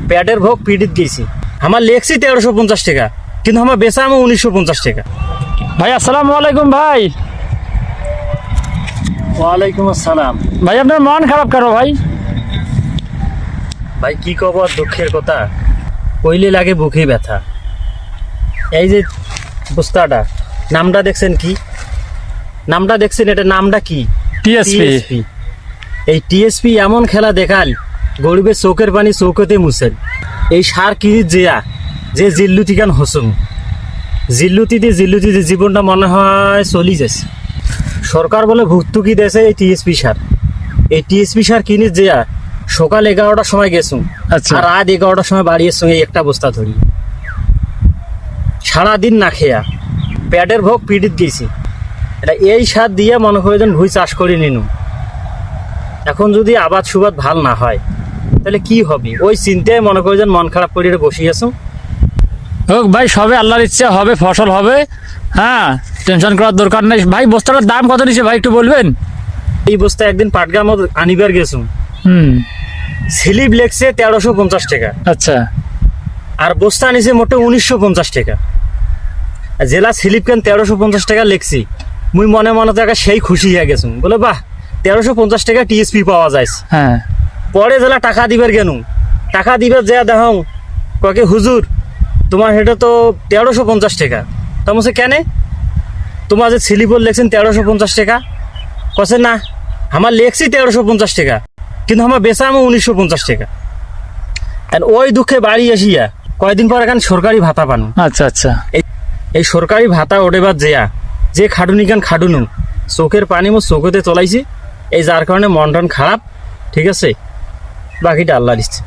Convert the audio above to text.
পেটের ভোগ পিডিত গেছি। আমার লেখছি 1350 টাকা, কিন্তু আমার বেচা আমার 1950 টাকা। ভাই আসসালামু আলাইকুম। ভাই ওয়ালাইকুম আসসালাম। ভাই আপনার মন খারাপ কেন ভাই? ভাই কি কব আর দুঃখের কথা, কইলে লাগে বুকে ব্যথা। এই যে বস্তাটা, নামটা দেখছেন কি? নামটা দেখছেন, এটা নামটা কি? টিএসপি। এই টিএসপি এমন খেলা দেখাল, গরিবের চোখের পানি চৌকতে মুছেন। এই সার কিনিত যে জিল্লুতি গান হসুম, জিল্লুতিতে জীবনটা মনে হয় চলি যাচ্ছে। সরকার বলে ভর্তুকি দেশে এই টিএসপি সার। এই টিএসপি সার কিনিত সকাল 11টার সময় গেছুম, আচ্ছা। আর রাত 11টার সময় বাড়ির সঙ্গে একটা বস্তা ধরি। সারাদিন না খেয়া পেটের ভোগ পিডিত গেছি। এটা এই সার দিয়ে মনে করে যেন ভুঁই চাষ করে নিনু। এখন যদি আবাদ সুবাদ ভাল না হয় তাহলে কি হবে, ওই চিন্তায় মনে করে যেন মন খারাপ করে বসে আছো। হোক ভাই, সবে আল্লাহর ইচ্ছা, হবে ফসল হবে। হ্যাঁ, টেনশন করার দরকার নেই। ভাই বস্তাটার দাম কত নিছে ভাই একটু বলবেন? এই বস্তা একদিন পাটগ্রাম আনিবার গেছুম, স্লিপ লেখছে 1350 টাকা, আচ্ছা। আর বস্তা নিছে মোটে 1950 টাকা। জেলা স্লিপ কেন 1350 টাকা লেখছি, মুই মনে মনে টাকা সেই খুশি হয়ে গেছুম। বলে বাহ, 1350 টাকা টিএসপি পাওয়া যায়। হ্যাঁ। পরে জেলা টাকা দিবার কেন, টাকা দিবার যা দেখ ককে হুজুর তোমার সেটা তো 1350 টাকা। তা বলছে কেন, তোমার যে স্লিপর লেখছেন 1350 টাকা? কছে না, আমার লেখছি 1350 টাকা, কিন্তু আমার বেচা আমার 1950 টাকা। ওই দুঃখে বাড়ি আসিয়া কয়দিন পর এখন সরকারি ভাতা পানো। আচ্ছা আচ্ছা। এই সরকারি ভাতা ওঠেবার যে খাটুনি গান খাটুনু, চোখের পানি মো চোখতে চলাইছি। এই যার কারণে মন টন খারাপ। ঠিক আছে, বাকিটা আল্লাহ দিচ্ছে।